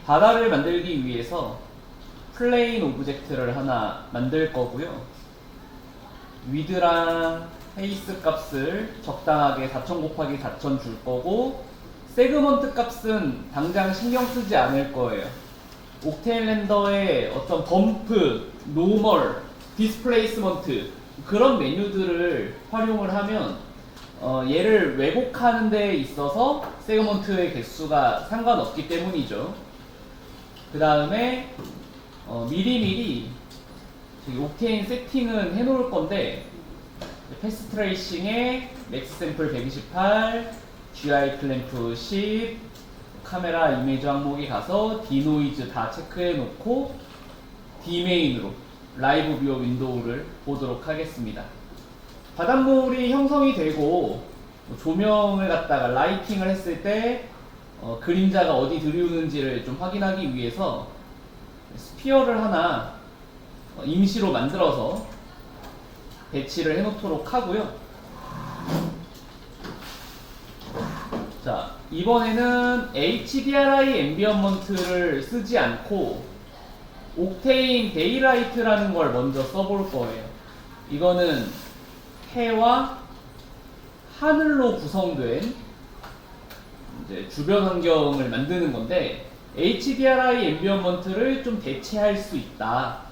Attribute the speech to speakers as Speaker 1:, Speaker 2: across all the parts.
Speaker 1: 바다를 만들기 위해서 플레인 오브젝트를 하나 만들 거고요. 위드랑 페이스 값을 적당하게 4000 곱하기 4000 줄 거고, 세그먼트 값은 당장 신경 쓰지 않을 거예요. 옥테인 렌더의 어떤 범프, 노멀, 디스플레이스먼트 그런 메뉴들을 활용을 하면 얘를 왜곡하는 데 있어서 세그먼트의 개수가 상관없기 때문이죠. 그 다음에 미리미리 옥테인 세팅은 해놓을 건데, 패스 트레이싱에 맥스 샘플 128, GI 클램프 10, 카메라 이미지 항목에 가서 디노이즈 다 체크해 놓고 D메인으로 라이브 뷰어 윈도우를 보도록 하겠습니다. 바닷물이 형성이 되고 조명을 갖다가 라이팅을 했을 때 그림자가 어디 들이오는지를 좀 확인하기 위해서 스피어를 하나 임시로 만들어서 배치를 해놓도록 하고요. 자, 이번에는 HDRI 앰비언먼트를 쓰지 않고 옥테인 데이라이트라는 걸 먼저 써볼 거예요. 이거는 해와 하늘로 구성된 이제 주변 환경을 만드는 건데, HDRI 앰비언먼트를 좀 대체할 수 있다.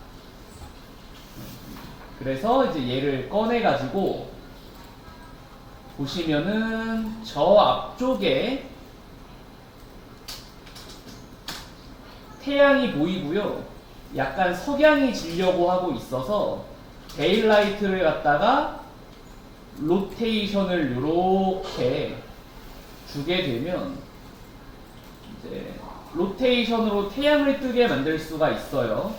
Speaker 1: 그래서 이제 얘를 꺼내 가지고 보시면은 저 앞쪽에 태양이 보이고요. 약간 석양이 지려고 하고 있어서 데일라이트를 갖다가 로테이션을 이렇게 주게 되면 이제 로테이션으로 태양을 뜨게 만들 수가 있어요.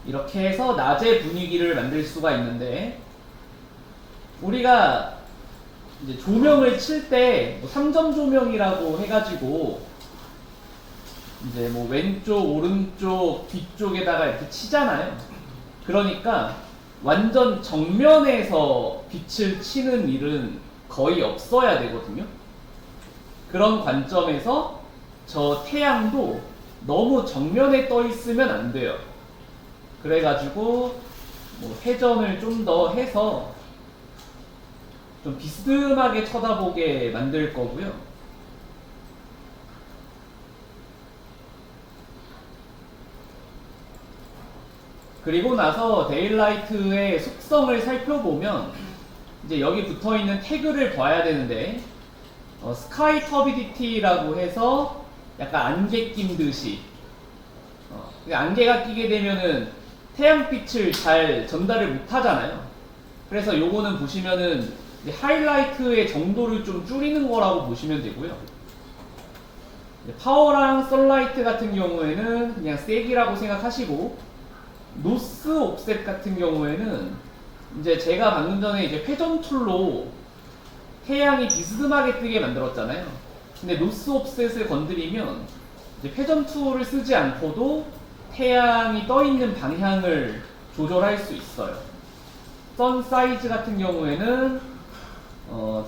Speaker 1: 이렇게 해서 낮의 분위기를 만들 수가 있는데, 우리가 이제 조명을 칠 때 3점 조명이라고 해가지고 이제 뭐 왼쪽, 오른쪽, 뒤쪽에다가 이렇게 치잖아요. 그러니까 완전 정면에서 빛을 치는 일은 거의 없어야 되거든요. 그런 관점에서 저 태양도 너무 정면에 떠 있으면 안 돼요. 그래가지고 뭐 회전을 좀 더 해서 좀 비스듬하게 쳐다보게 만들 거고요. 그리고 나서 데일라이트의 속성을 살펴보면 이제 여기 붙어 있는 태그를 봐야 되는데, 스카이 터비디티라고 해서 약간 안개 낀 듯이 안개가 끼게 되면은 태양빛을 잘 전달을 못 하잖아요. 그래서 요거는 보시면은 하이라이트의 정도를 좀 줄이는 거라고 보시면 되고요. 파워랑 썬라이트 같은 경우에는 그냥 세기라고 생각하시고, 노스 옵셋 같은 경우에는 이제 제가 방금 전에 이제 회전 툴로 태양이 비스듬하게 뜨게 만들었잖아요. 근데 노스 옵셋을 건드리면 이제 회전 툴을 쓰지 않고도 태양이 떠 있는 방향을 조절할 수 있어요. 선 사이즈 같은 경우에는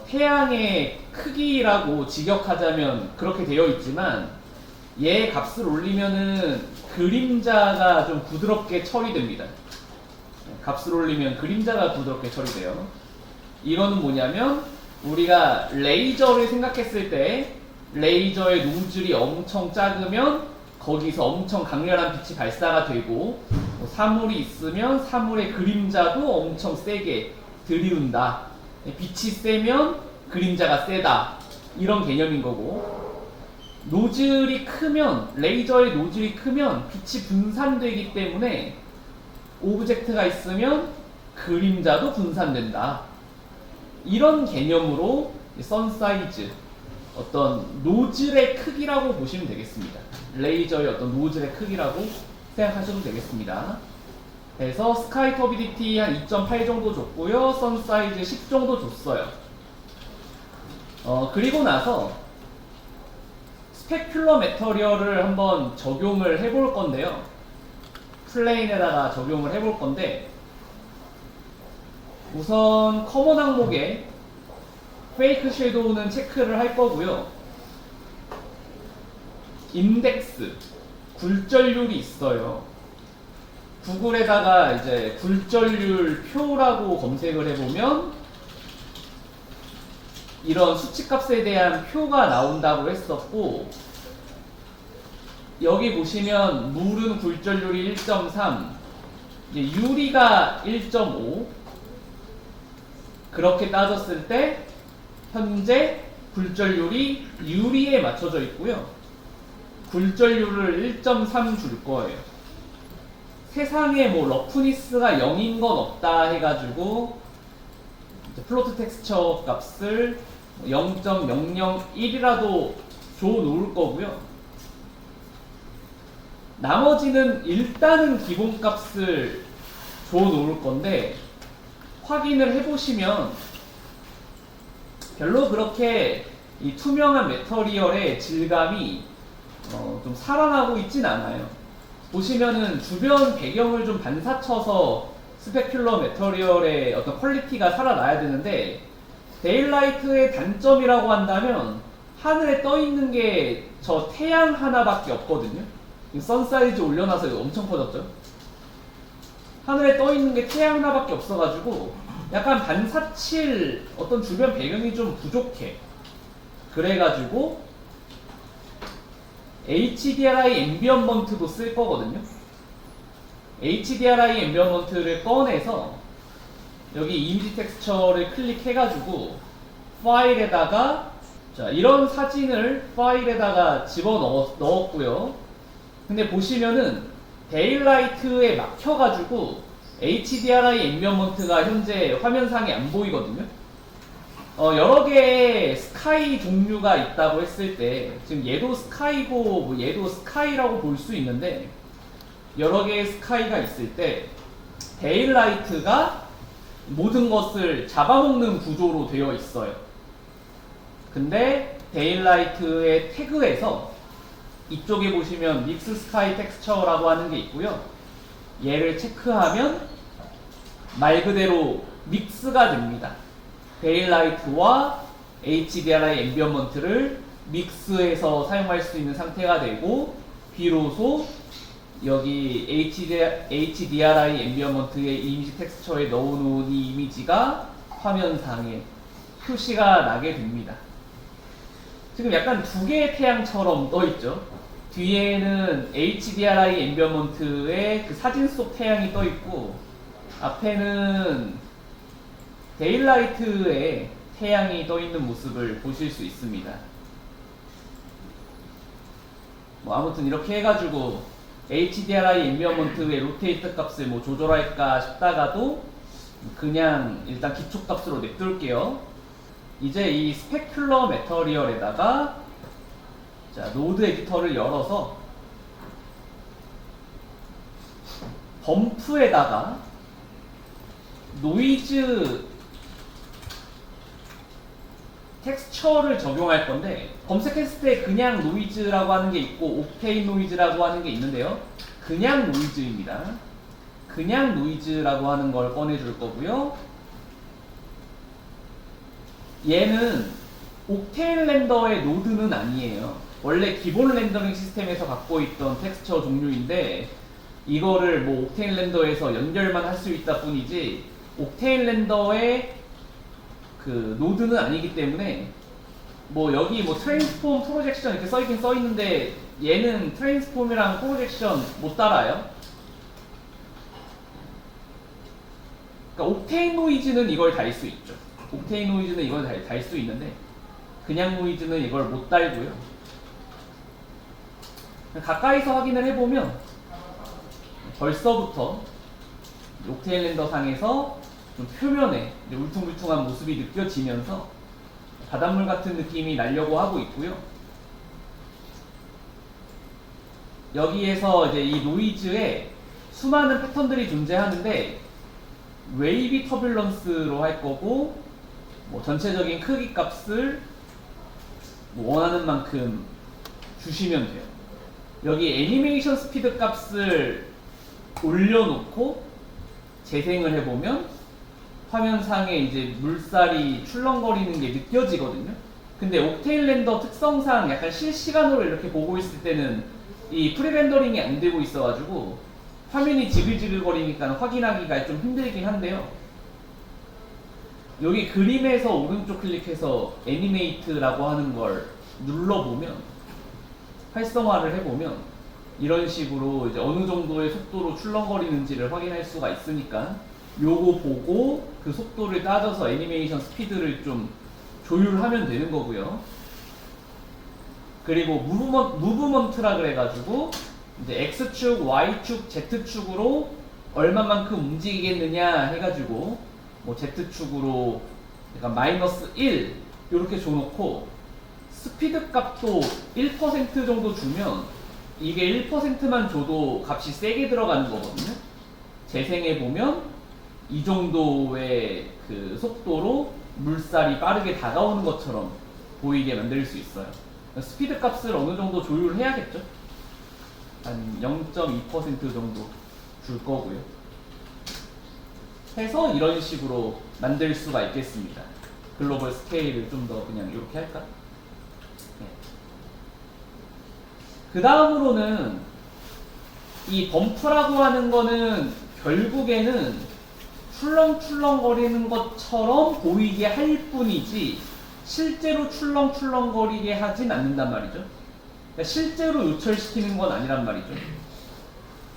Speaker 1: 태양의 크기라고 직역하자면 그렇게 되어 있지만, 얘 값을 올리면은 그림자가 좀 부드럽게 처리됩니다. 값을 올리면 그림자가 부드럽게 처리돼요. 이거는 뭐냐면, 우리가 레이저를 생각했을 때 레이저의 노즐이 엄청 작으면 거기서 엄청 강렬한 빛이 발사가 되고, 사물이 있으면 사물의 그림자도 엄청 세게 들이운다. 빛이 세면 그림자가 세다. 이런 개념인 거고, 노즐이 크면, 레이저의 노즐이 크면 빛이 분산되기 때문에 오브젝트가 있으면 그림자도 분산된다. 이런 개념으로 선 사이즈, 어떤 노즐의 크기라고 보시면 되겠습니다. 레이저의 어떤 노즐의 크기라고 생각하셔도 되겠습니다. 그래서 스카이 터비디티 한 2.8 정도 줬고요. 선 사이즈 10 정도 줬어요. 그리고 나서 스페큘러 매터리얼을 한번 적용을 해볼 건데요. 플레인에다가 적용을 해볼 건데, 우선 커먼 항목에 페이크 섀도우는 체크를 할 거고요. 인덱스, 굴절률이 있어요. 구글에다가 이제 굴절률 표라고 검색을 해보면 이런 수치값에 대한 표가 나온다고 했었고, 여기 보시면 물은 굴절률이 1.3, 이제 유리가 1.5, 그렇게 따졌을 때 현재 굴절률이 유리에 맞춰져 있고요. 굴절률을 1.3 줄 거예요. 세상에 뭐 러프니스가 0인 건 없다 해가지고 플로트 텍스처 값을 0.001이라도 줘 놓을 거고요. 나머지는 일단은 기본값을 줘 놓을 건데, 확인을 해보시면 별로 그렇게 이 투명한 매터리얼의 질감이 좀 살아나고 있진 않아요. 보시면은 주변 배경을 좀 반사쳐서 스페큘러 매터리얼의 어떤 퀄리티가 살아나야 되는데, 데일라이트의 단점이라고 한다면 하늘에 떠 있는 게 저 태양 하나밖에 없거든요. 선 사이즈 올려놔서 이거 엄청 커졌죠. 하늘에 떠 있는 게 태양 하나밖에 없어가지고 약간 반사칠 어떤 주변 배경이 좀 부족해. 그래가지고 HDRI 앰비언먼트도 쓸 거거든요. HDRI 앰비언먼트를 꺼내서 여기 이미지 텍스처를 클릭해가지고 파일에다가, 자, 이런 사진을 파일에다가 넣었고요. 근데 보시면은 데일라이트에 막혀가지고 HDRI 앰비언먼트가 현재 화면상에 안 보이거든요. 여러 개의 스카이 종류가 있다고 했을 때, 지금 얘도 스카이고 뭐 얘도 스카이라고 볼 수 있는데, 여러 개의 스카이가 있을 때 데일라이트가 모든 것을 잡아먹는 구조로 되어 있어요. 근데 데일라이트의 태그에서 이쪽에 보시면 믹스 스카이 텍스처라고 하는 게 있고요. 얘를 체크하면 말 그대로 믹스가 됩니다. 데일라이트와 HDRI 앰비언먼트를 믹스해서 사용할 수 있는 상태가 되고, 비로소 여기 HDRI 앰비언먼트의 이미지 텍스처에 넣어놓은 이 이미지가 화면상에 표시가 나게 됩니다. 지금 약간 두 개의 태양처럼 떠있죠. 뒤에는 HDRI 앰비언먼트의 그 사진 속 태양이 떠있고, 앞에는 데일라이트의 태양이 떠있는 모습을 보실 수 있습니다. 뭐 아무튼 이렇게 해가지고 HDRI 앰비언먼트의 로테이트 값을 뭐 조절할까 싶다가도 그냥 일단 기초 값으로 냅둘게요. 이제 이 스페큘러 매터리얼에다가, 자, 노드 에디터를 열어서 범프에다가 노이즈 텍스처를 적용할 건데, 검색했을 때 그냥 노이즈라고 하는 게 있고 옥테인 노이즈라고 하는 게 있는데요. 그냥 노이즈입니다. 그냥 노이즈라고 하는 걸 꺼내줄 거고요. 얘는 옥테인 렌더의 노드는 아니에요. 원래 기본 렌더링 시스템에서 갖고 있던 텍스처 종류인데, 이거를 뭐 옥테인 렌더에서 연결만 할 수 있다 뿐이지 옥테인 렌더의 그 노드는 아니기 때문에, 뭐 여기 뭐 트랜스폼 프로젝션 이렇게 써있긴 써있는데 얘는 트랜스폼이랑 프로젝션 못 따라요. 그러니까 옥테인 노이즈는 이걸 달 수 있죠. 옥테인 노이즈는 이걸 달 수 있는데 그냥 노이즈는 이걸 못 달고요. 가까이서 확인을 해보면 벌써부터 옥테인 렌더 상에서 좀 표면에 울퉁불퉁한 모습이 느껴지면서 바닷물 같은 느낌이 나려고 하고 있고요. 여기에서 이제 이 노이즈에 수많은 패턴들이 존재하는데 웨이비 터뷸런스로 할 거고, 뭐 전체적인 크기 값을 뭐 원하는 만큼 주시면 돼요. 여기 애니메이션 스피드 값을 올려놓고 재생을 해보면 화면상에 이제 물살이 출렁거리는 게 느껴지거든요. 근데 옥테일 렌더 특성상 약간 실시간으로 이렇게 보고 있을 때는 이 프리렌더링이 안 되고 있어가지고 화면이 지글지글거리니까 확인하기가 좀 힘들긴 한데요. 여기 그림에서 오른쪽 클릭해서 애니메이트라고 하는 걸 눌러보면, 활성화를 해보면 이런 식으로 이제 어느 정도의 속도로 출렁거리는지를 확인할 수가 있으니까 요거 보고 그 속도를 따져서 애니메이션 스피드를 좀 조율하면 되는 거고요. 그리고 무브먼트라 그래가지고 이제 X축, Y축, Z축으로 얼마만큼 움직이겠느냐 해가지고 뭐 Z축으로 약간 마이너스 1 이렇게 줘놓고 스피드 값도 1% 정도 주면 이게 1%만 줘도 값이 세게 들어가는 거거든요. 재생해 보면 이 정도의 그 속도로 물살이 빠르게 다가오는 것처럼 보이게 만들 수 있어요. 스피드 값을 어느 정도 조율해야겠죠. 한 0.2% 정도 줄 거고요. 해서 이런 식으로 만들 수가 있겠습니다. 글로벌 스케일을 좀 더 그냥 이렇게 할까? 네. 그 다음으로는 이 범프라고 하는 거는 결국에는 출렁출렁거리는 것처럼 보이게 할 뿐이지 실제로 출렁출렁거리게 하진 않는단 말이죠. 그러니까 실제로 요철시키는 건 아니란 말이죠.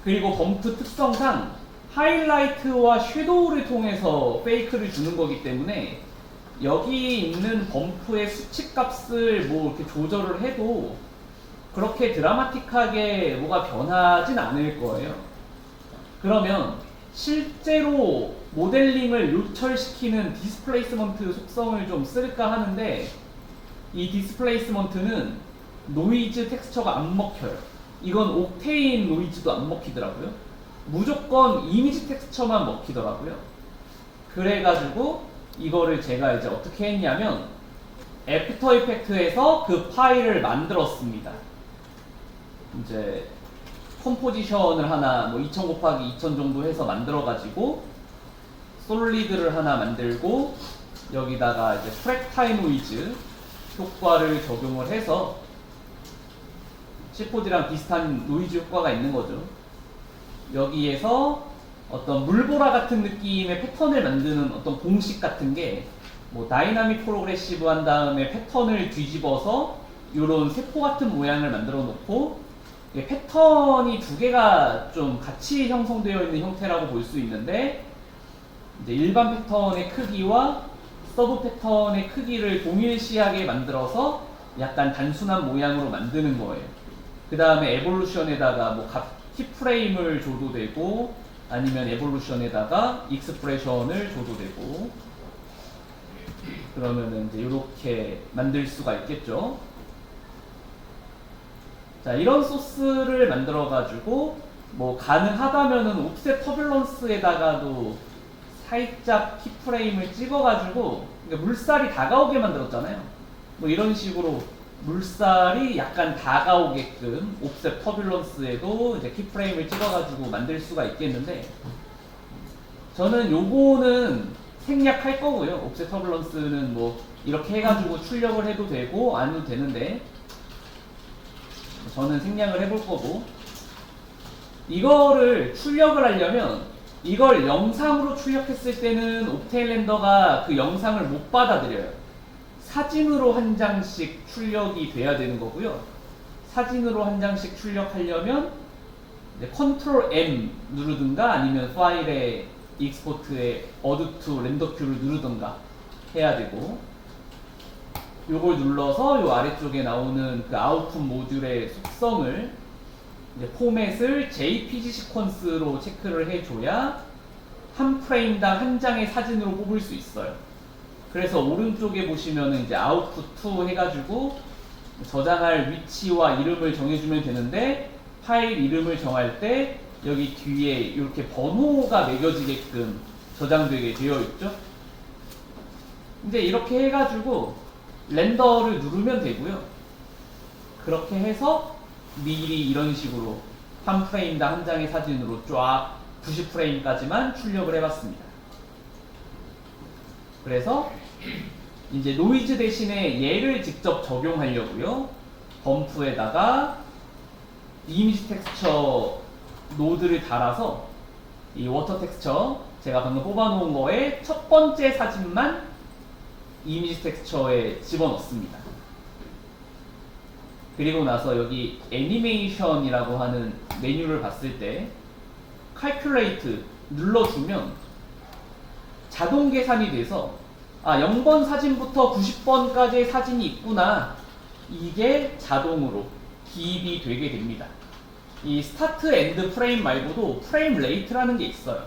Speaker 1: 그리고 범프 특성상 하이라이트와 섀도우를 통해서 페이크를 주는 거기 때문에 여기 있는 범프의 수치값을 뭐 이렇게 조절을 해도 그렇게 드라마틱하게 뭐가 변하진 않을 거예요. 그러면 실제로 모델링을 요철시키는 디스플레이스먼트 속성을 좀 쓸까 하는데 이 디스플레이스먼트는 노이즈 텍스처가 안 먹혀요. 이건 옥테인 노이즈도 안 먹히더라고요. 무조건 이미지 텍스처만 먹히더라고요. 그래가지고 이거를 제가 이제 어떻게 했냐면 애프터 이펙트에서 그 파일을 만들었습니다. 이제 컴포지션을 하나 뭐 2000 곱하기 2000 정도 해서 만들어가지고 솔리드를 하나 만들고 여기다가 이제 프랙타일 노이즈 효과를 적용을 해서 C4D랑 비슷한 노이즈 효과가 있는 거죠. 여기에서 어떤 물보라 같은 느낌의 패턴을 만드는 어떤 공식 같은 게 뭐 다이나믹 프로그레시브 한 다음에 패턴을 뒤집어서 이런 세포 같은 모양을 만들어 놓고 패턴이 두 개가 좀 같이 형성되어 있는 형태라고 볼 수 있는데 이제 일반 패턴의 크기와 서브 패턴의 크기를 동일시하게 만들어서 약간 단순한 모양으로 만드는 거예요. 그 다음에 에볼루션에다가 뭐 키프레임을 줘도 되고 아니면 에볼루션에다가 익스프레션을 줘도 되고 그러면은 이제 이렇게 만들 수가 있겠죠. 자, 이런 소스를 만들어 가지고 뭐 가능하다면은 옵셋 터뷸런스에다가도 살짝 키프레임을 찍어 가지고 그러니까 물살이 다가오게 만들었잖아요. 뭐 이런 식으로 물살이 약간 다가오게끔 옵셋 터뷸런스에도 이제 키프레임을 찍어 가지고 만들 수가 있겠는데 저는 요거는 생략할 거고요. 옵셋 터뷸런스는 뭐 이렇게 해가지고 출력을 해도 되고 안 해도 되는데 저는 생략을 해볼 거고 이거를 출력을 하려면 이걸 영상으로 출력했을 때는 옥테일 렌더가 그 영상을 못 받아들여요. 사진으로 한 장씩 출력이 돼야 되는 거고요. 사진으로 한 장씩 출력하려면 컨트롤 M 누르든가 아니면 파일에 익스포트에 어드2 렌더 큐를 누르든가 해야 되고 요걸 눌러서 요 아래쪽에 나오는 그 아웃풋 모듈의 속성을 이제 포맷을 JPG 시퀀스로 체크를 해줘야 한 프레임당 한 장의 사진으로 뽑을 수 있어요. 그래서 오른쪽에 보시면은 이제 아웃풋 2 해가지고 저장할 위치와 이름을 정해주면 되는데 파일 이름을 정할 때 여기 뒤에 이렇게 번호가 매겨지게끔 저장되게 되어 있죠. 이제 이렇게 해가지고 렌더를 누르면 되고요. 그렇게 해서 미리 이런 식으로 한 프레임당 한 장의 사진으로 쫙 90프레임까지만 출력을 해봤습니다. 그래서 이제 노이즈 대신에 얘를 직접 적용하려고요. 범프에다가 이미지 텍스처 노드를 달아서 이 워터 텍스처 제가 방금 뽑아놓은 거에 첫 번째 사진만 이미지 텍스처에 집어넣습니다. 그리고 나서 여기 애니메이션이라고 하는 메뉴를 봤을 때 calculate 눌러주면 자동 계산이 돼서 0번 사진부터 90번까지의 사진이 있구나, 이게 자동으로 기입이 되게 됩니다. 이 스타트 엔드 프레임 말고도 프레임 레이트라는 게 있어요.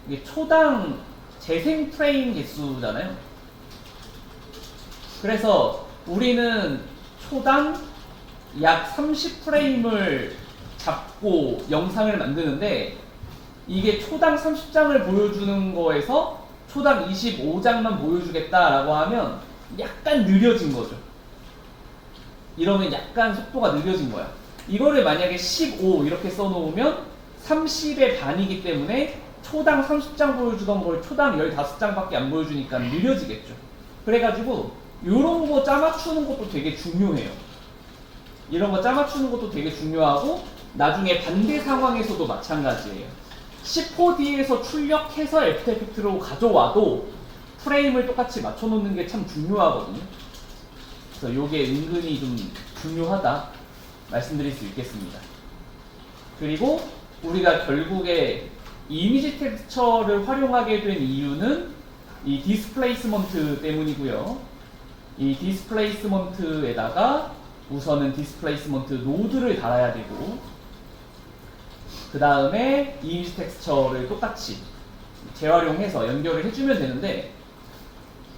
Speaker 1: 이게 초당 재생 프레임 개수잖아요. 그래서 우리는 초당 약 30프레임을 잡고 영상을 만드는데, 이게 초당 30장을 보여주는 거에서 초당 25장만 보여주겠다라고 하면 약간 느려진 거죠. 이러면 약간 속도가 느려진 거야. 이거를 만약에 15 이렇게 써놓으면 30의 반이기 때문에 초당 30장 보여주던 걸 초당 15장밖에 안 보여주니까 느려지겠죠. 그래가지고 이런 거 짜맞추는 것도 되게 중요해요. 이런 거 짜맞추는 것도 되게 중요하고, 나중에 반대 상황에서도 마찬가지예요. 10호D에서 출력해서 애프터 이펙트로 가져와도 프레임을 똑같이 맞춰놓는 게 참 중요하거든요. 그래서 이게 은근히 좀 중요하다 말씀드릴 수 있겠습니다. 그리고 우리가 결국에 이미지 텍스처를 활용하게 된 이유는 이 디스플레이스먼트 때문이고요. 이 디스플레이스먼트에다가 우선은 디스플레이스먼트 노드를 달아야 되고, 그 다음에 이미지 텍스처를 똑같이 재활용해서 연결을 해주면 되는데,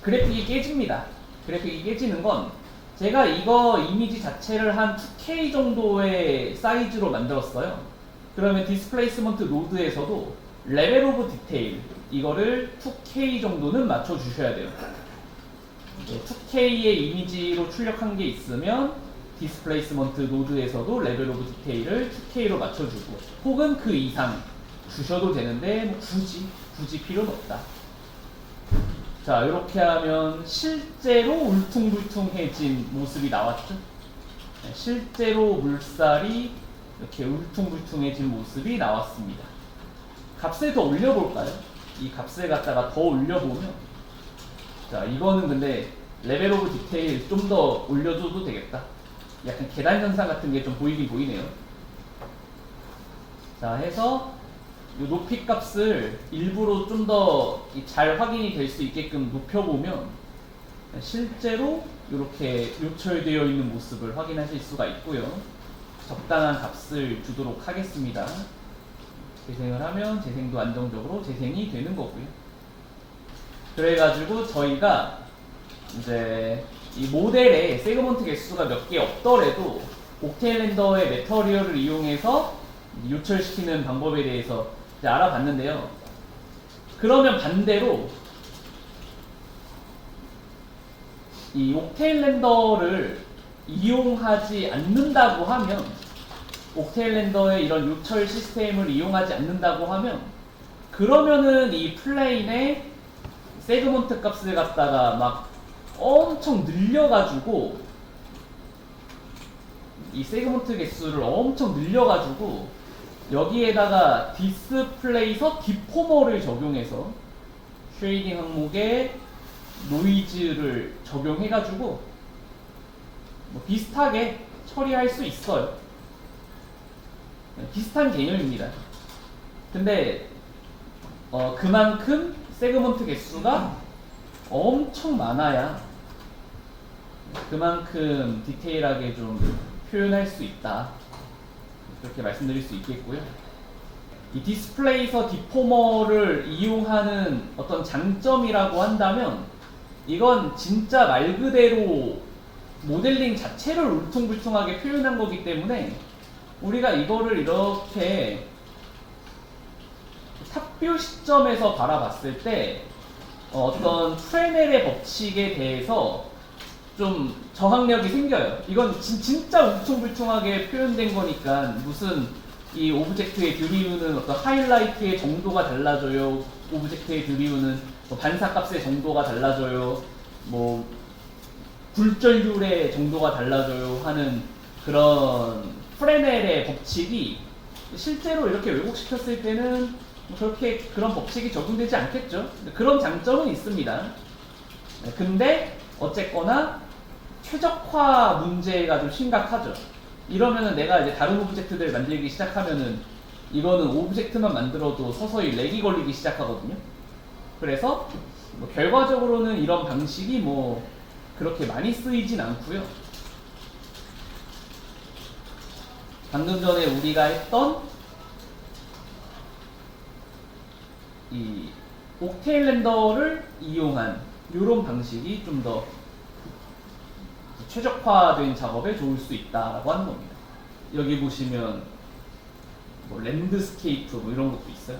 Speaker 1: 그래픽이 깨집니다. 그래픽이 깨지는 건, 제가 이거 이미지 자체를 한 2K 정도의 사이즈로 만들었어요. 그러면 디스플레이스먼트 노드에서도 레벨 오브 디테일, 이거를 2K 정도는 맞춰주셔야 돼요. 2K의 이미지로 출력한 게 있으면 디스플레이스먼트 노드에서도 레벨 오브 디테일을 2K로 맞춰주고, 혹은 그 이상 주셔도 되는데 뭐 굳이 필요는 없다. 자, 이렇게 하면 실제로 울퉁불퉁해진 모습이 나왔죠. 실제로 물살이 이렇게 울퉁불퉁해진 모습이 나왔습니다. 값을 더 올려볼까요? 이 값을 갖다가 더 올려보면, 자, 이거는 근데 레벨 오브 디테일 좀 더 올려줘도 되겠다. 약간 계단 현상 같은 게 좀 보이긴 보이네요. 자, 해서 이 높이 값을 일부러 좀 더 잘 확인이 될 수 있게끔 높여보면 실제로 이렇게 요철되어 있는 모습을 확인하실 수가 있고요. 적당한 값을 주도록 하겠습니다. 재생을 하면 재생도 안정적으로 재생이 되는 거고요. 그래가지고 저희가 이제 이 모델에 세그먼트 개수가 몇 개 없더라도 옥테일 렌더의 매터리얼을 이용해서 요철시키는 방법에 대해서 이제 알아봤는데요. 그러면 반대로 이 옥테일 렌더를 이용하지 않는다고 하면, 옥테일 렌더의 이런 요철 시스템을 이용하지 않는다고 하면, 그러면은 이 플레인의 세그먼트 값을 갖다가 막 엄청 늘려가지고, 이 세그먼트 개수를 엄청 늘려가지고 여기에다가 디스플레이서 디포머를 적용해서 쉐이딩 항목에 노이즈를 적용해가지고 뭐 비슷하게 처리할 수 있어요. 비슷한 개념입니다. 근데 그만큼 세그먼트 개수가 엄청 많아야 그만큼 디테일하게 좀 표현할 수 있다, 그렇게 말씀드릴 수 있겠고요. 이 디스플레이서 디포머를 이용하는 어떤 장점이라고 한다면, 이건 진짜 말 그대로 모델링 자체를 울퉁불퉁하게 표현한 거기 때문에 우리가 이거를 이렇게 탑뷰 시점에서 바라봤을 때 어떤 프레넬의 법칙에 대해서 좀 저항력이 생겨요. 이건 진짜 울퉁불퉁하게 표현된 거니까, 무슨 이 오브젝트의 드리우는 어떤 하이라이트의 정도가 달라져요. 오브젝트의 드리우는 뭐 반사값의 정도가 달라져요. 뭐 굴절률의 정도가 달라져요 하는 그런 프레넬의 법칙이 실제로 이렇게 왜곡시켰을 때는 그렇게 그런 법칙이 적용되지 않겠죠. 그런 장점은 있습니다. 근데 어쨌거나 최적화 문제가 좀 심각하죠. 이러면은 내가 이제 다른 오브젝트들을 만들기 시작하면은 이거는 오브젝트만 만들어도 서서히 렉이 걸리기 시작하거든요. 그래서 뭐 결과적으로는 이런 방식이 뭐 그렇게 많이 쓰이진 않고요. 방금 전에 우리가 했던 이 옥테일 렌더를 이용한 이런 방식이 좀 더 최적화된 작업에 좋을 수 있다라고 하는 겁니다. 여기 보시면 뭐 랜드스케이프 뭐 이런 것도 있어요.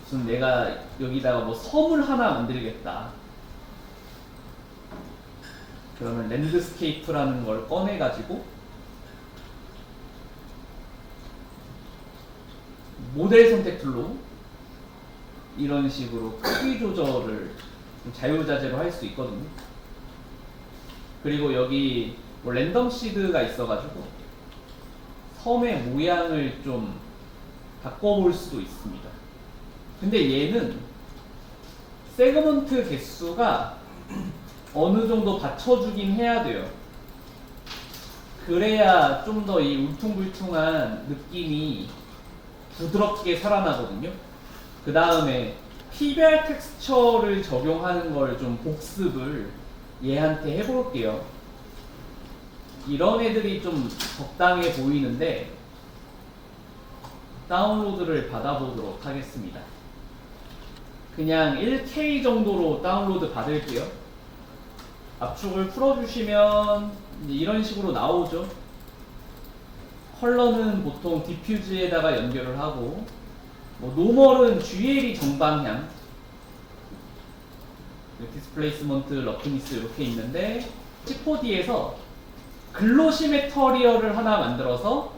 Speaker 1: 무슨 내가 여기다가 뭐 섬을 하나 만들겠다. 그러면 랜드스케이프라는 걸 꺼내가지고 모델 선택 툴로 이런 식으로 크기 조절을 자유자재로 할 수 있거든요. 그리고 여기 뭐 랜덤 시드가 있어가지고 섬의 모양을 좀 바꿔볼 수도 있습니다. 근데 얘는 세그먼트 개수가 어느 정도 받쳐주긴 해야 돼요. 그래야 좀 더 이 울퉁불퉁한 느낌이 부드럽게 살아나거든요. 그 다음에 PBR 텍스처를 적용하는 걸 좀 복습을 얘한테 해볼게요. 이런 애들이 좀 적당해 보이는데 다운로드를 받아보도록 하겠습니다. 그냥 1K 정도로 다운로드 받을게요. 압축을 풀어주시면 이런 식으로 나오죠. 컬러는 보통 디퓨즈에다가 연결을 하고 뭐 노멀은 GL이 정방향, 디스플레이스먼트, 러프니스 이렇게 있는데 C4D에서 글로시 메터리얼을 하나 만들어서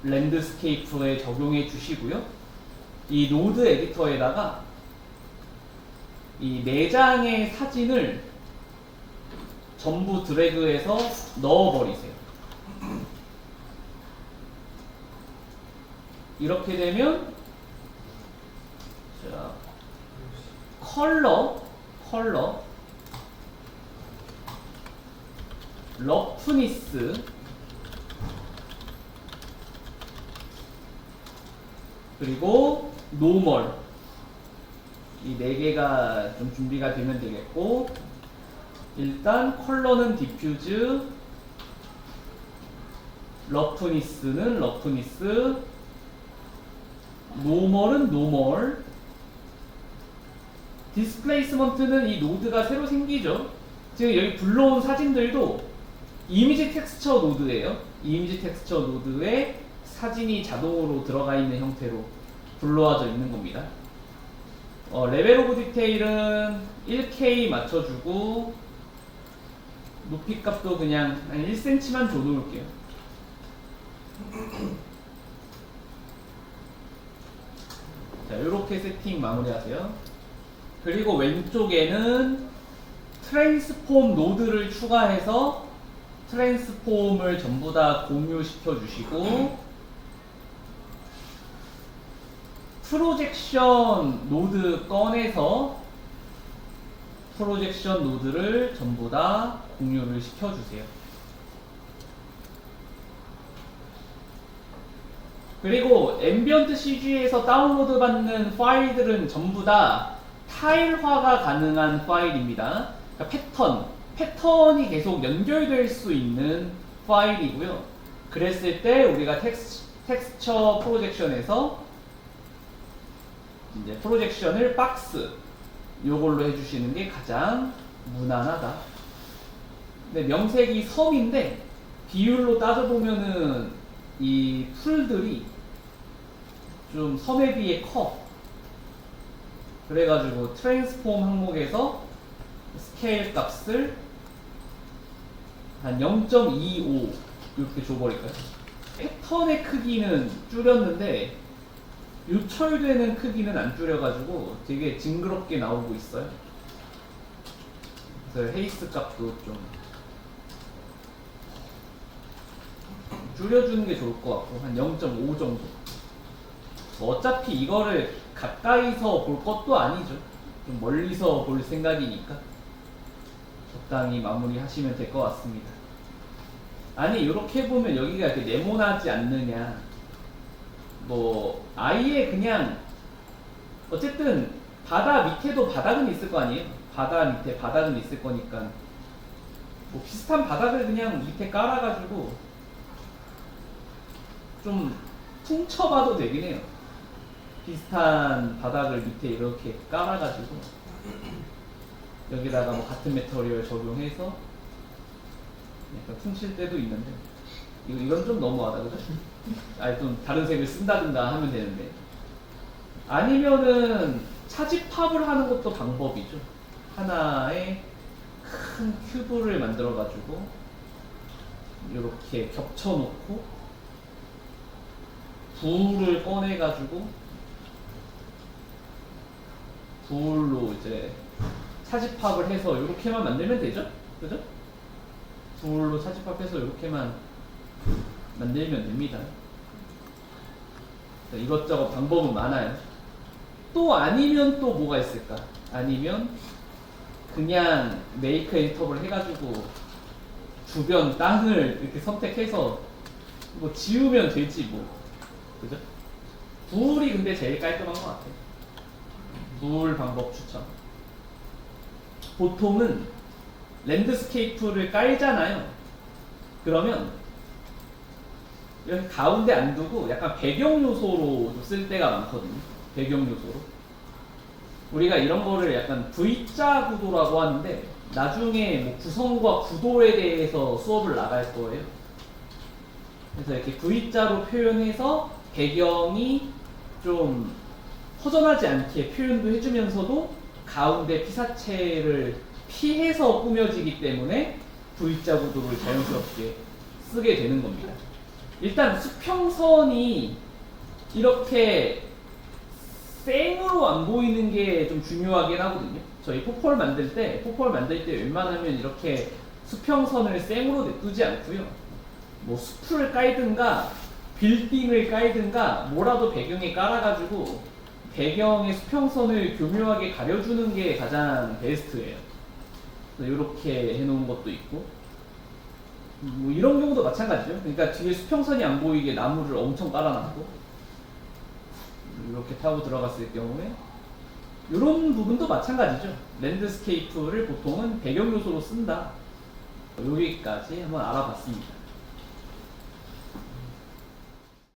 Speaker 1: 랜드스케이프에 적용해 주시고요. 이 노드 에디터에다가 이 4장의 사진을 전부 드래그해서 넣어버리세요. 이렇게 되면 자, 컬러, 러프니스, 그리고 노멀 이 4개가 좀 준비가 되면 되겠고, 일단 컬러는 디퓨즈, 러프니스는 러프니스, 노멀은 노멀, 디스플레이스먼트는 이 노드가 새로 생기죠. 지금 여기 불러온 사진들도 이미지 텍스처 노드예요. 이미지 텍스처 노드에 사진이 자동으로 들어가 있는 형태로 불러와져 있는 겁니다. 레벨 오브 디테일은 1K 맞춰주고 높이 값도 그냥 한 1cm만 줘놓을게요. 자, 이렇게 세팅 마무리하세요. 그리고 왼쪽에는 트랜스폼 노드를 추가해서 트랜스폼을 전부 다 공유시켜 주시고, 프로젝션 노드 꺼내서 프로젝션 노드를 전부 다 공유를 시켜주세요. 그리고 앰비언트 CG에서 다운로드 받는 파일들은 전부 다 타일화가 가능한 파일입니다. 그러니까 패턴이 계속 연결될 수 있는 파일이고요. 그랬을 때 우리가 텍스처 프로젝션에서 이제 프로젝션을 박스 요걸로 해주시는 게 가장 무난하다. 근데 명색이 섬인데 비율로 따져보면은 이 풀들이 좀 섬에 비해 커. 그래가지고 트랜스폼 항목에서 스케일 값을 한 0.25 이렇게 줘버릴까요? 패턴의 크기는 줄였는데 요철되는 크기는 안 줄여가지고 되게 징그럽게 나오고 있어요. 그 헤이스 값도 좀 줄여주는 게 좋을 것 같고 한 0.5 정도. 뭐 어차피 이거를 가까이서 볼 것도 아니죠. 좀 멀리서 볼 생각이니까 적당히 마무리 하시면 될 것 같습니다. 아니 이렇게 보면 여기가 이렇게 네모나지 않느냐. 뭐 아예 그냥 어쨌든 바다 밑에도 바닥은 있을 거 아니에요. 바다 밑에 바닥은 있을 거니까 뭐 비슷한 바닥을 그냥 밑에 깔아가지고 좀 퉁쳐봐도 되긴 해요. 비슷한 바닥을 밑에 이렇게 깔아가지고 여기다가 뭐 같은 메터리얼 적용해서 약간 퉁칠 때도 있는데 이건 좀 너무하다, 그죠? 아니 좀 다른 색을 쓴다든가 하면 되는데 아니면은 차집합을 하는 것도 방법이죠. 하나의 큰 큐브를 만들어가지고 이렇게 겹쳐놓고 불을 꺼내가지고 불로 이제 차집합을 해서 이렇게만 만들면 되죠? 그죠? 불로 차집합해서 이렇게만 만들면 됩니다. 이것저것 방법은 많아요. 또 아니면 또 뭐가 있을까? 아니면 그냥 메이크 엔터블 해가지고 주변 땅을 이렇게 선택해서 뭐 지우면 되지 뭐. 그죠? 불이 근데 제일 깔끔한 것 같아요. 불 방법 추천. 보통은 랜드스케이프를 깔잖아요. 그러면 이렇게 가운데 안 두고 약간 배경 요소로 쓸 때가 많거든요. 배경 요소로. 우리가 이런 거를 약간 V자 구도라고 하는데 나중에 뭐 구성과 구도에 대해서 수업을 나갈 거예요. 그래서 이렇게 V자로 표현해서 배경이 좀 허전하지 않게 표현도 해주면서도 가운데 피사체를 피해서 꾸며지기 때문에 V자 구도를 자연스럽게 쓰게 되는 겁니다. 일단 수평선이 이렇게 생으로 안 보이는 게 좀 중요하긴 하거든요. 저희 포폴 만들 때 웬만하면 이렇게 수평선을 생으로 냅두지 않고요. 뭐 숲을 깔든가 빌딩을 깔든가 뭐라도 배경에 깔아가지고 배경의 수평선을 교묘하게 가려주는 게 가장 베스트예요. 이렇게 해놓은 것도 있고 뭐 이런 경우도 마찬가지죠. 그러니까 뒤에 수평선이 안 보이게 나무를 엄청 깔아놨고 이렇게 타고 들어갔을 경우에 이런 부분도 마찬가지죠. 랜드스케이프를 보통은 배경 요소로 쓴다. 여기까지 한번 알아봤습니다.